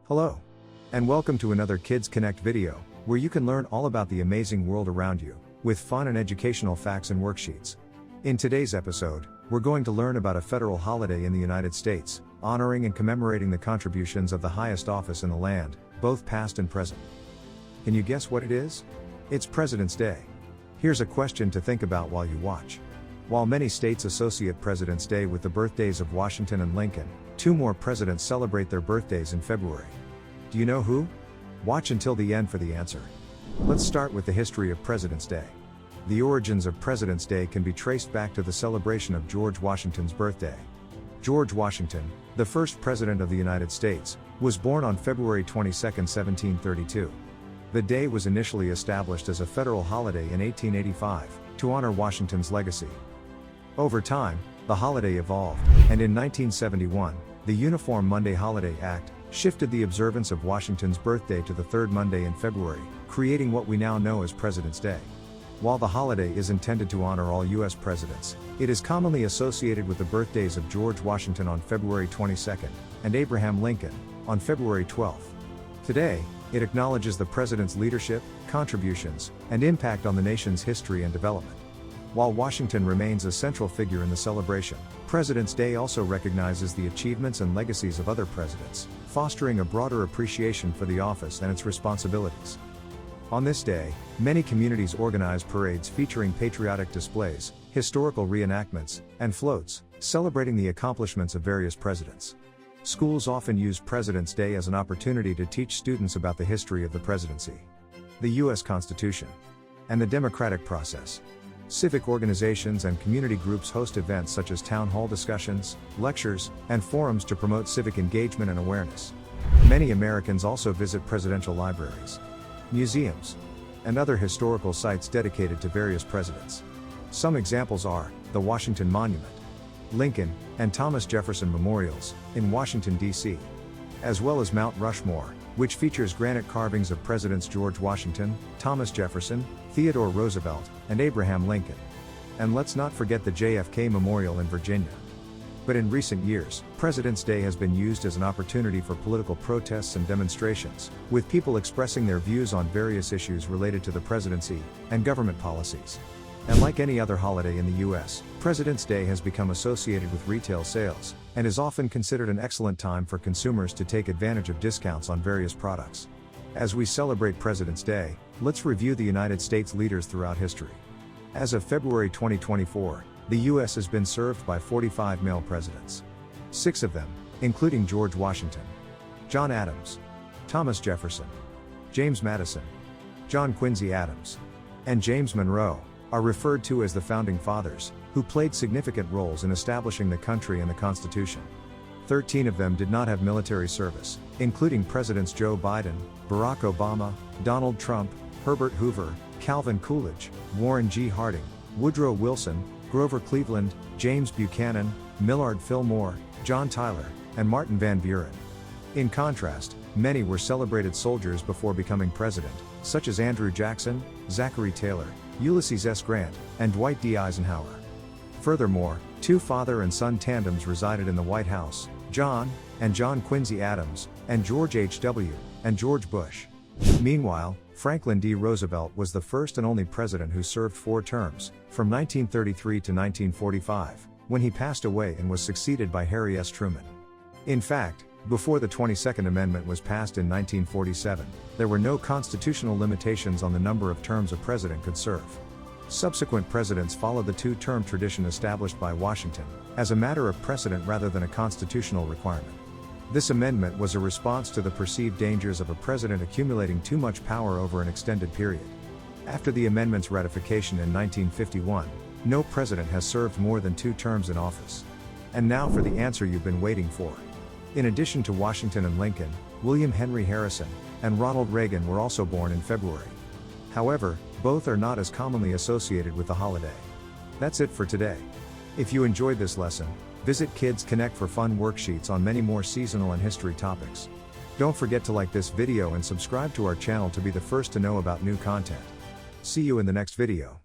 Hello, and welcome to another KidsKonnect video, where you can learn all about the amazing world around you, with fun and educational facts and worksheets. In today's episode, we're going to learn about a federal holiday in the United States, honoring and commemorating the contributions of the highest office in the land, both past and present. Can you guess what it is? It's President's Day. Here's a question to think about while you watch. While many states associate President's Day with the birthdays of Washington and Lincoln, two more presidents celebrate their birthdays in February. Do you know who? Watch until the end for the answer. Let's start with the history of President's Day. The origins of President's Day can be traced back to the celebration of George Washington's birthday. George Washington, the first President of the United States, was born on February 22, 1732. The day was initially established as a federal holiday in 1885, to honor Washington's legacy. Over time, the holiday evolved, and in 1971, the Uniform Monday Holiday Act shifted the observance of Washington's birthday to the third Monday in February, creating what we now know as President's Day. While the holiday is intended to honor all U.S. presidents, it is commonly associated with the birthdays of George Washington on February 22 and Abraham Lincoln on February 12. Today, it acknowledges the president's leadership, contributions, and impact on the nation's history and development. While Washington remains a central figure in the celebration, President's Day also recognizes the achievements and legacies of other presidents, fostering a broader appreciation for the office and its responsibilities. On this day, many communities organize parades featuring patriotic displays, historical reenactments, and floats, celebrating the accomplishments of various presidents. Schools often use President's Day as an opportunity to teach students about the history of the presidency, the U.S. Constitution, and the democratic process. Civic organizations and community groups host events such as town hall discussions, lectures, and forums to promote civic engagement and awareness. Many Americans also visit presidential libraries, museums, and other historical sites dedicated to various presidents. Some examples are the Washington Monument, Lincoln and Thomas Jefferson memorials in Washington, D.C., as well as Mount Rushmore, which features granite carvings of Presidents George Washington, Thomas Jefferson, Theodore Roosevelt, and Abraham Lincoln. And let's not forget the JFK Memorial in Virginia. But in recent years, President's Day has been used as an opportunity for political protests and demonstrations, with people expressing their views on various issues related to the presidency and government policies. And like any other holiday in the U.S., President's Day has become associated with retail sales, and is often considered an excellent time for consumers to take advantage of discounts on various products. As we celebrate President's Day, let's review the United States leaders throughout history. As of February 2024, the U.S. has been served by 45 male presidents. 6 of them, including George Washington, John Adams, Thomas Jefferson, James Madison, John Quincy Adams, and James Monroe, are referred to as the Founding Fathers, who played significant roles in establishing the country and the Constitution. 13 of them did not have military service, including Presidents Joe Biden, Barack Obama, Donald Trump, Herbert Hoover, Calvin Coolidge, Warren G. Harding, Woodrow Wilson, Grover Cleveland, James Buchanan, Millard Fillmore, John Tyler, and Martin Van Buren. In contrast, many were celebrated soldiers before becoming president, such as Andrew Jackson, Zachary Taylor, Ulysses S. Grant, and Dwight D. Eisenhower. Furthermore, 2 father and son tandems resided in the White House, John and John Quincy Adams, and George H.W. and George Bush. Meanwhile, Franklin D. Roosevelt was the first and only president who served 4 terms, from 1933 to 1945, when he passed away and was succeeded by Harry S. Truman. In fact, before the 22nd Amendment was passed in 1947, there were no constitutional limitations on the number of terms a president could serve. Subsequent presidents followed the 2-term tradition established by Washington, as a matter of precedent rather than a constitutional requirement. This amendment was a response to the perceived dangers of a president accumulating too much power over an extended period. After the amendment's ratification in 1951, no president has served more than 2 terms in office. And now for the answer you've been waiting for. In addition to Washington and Lincoln, William Henry Harrison and Ronald Reagan were also born in February. However, both are not as commonly associated with the holiday. That's it for today. If you enjoyed this lesson, visit KidsKonnect for fun worksheets on many more seasonal and history topics. Don't forget to like this video and subscribe to our channel to be the first to know about new content. See you in the next video.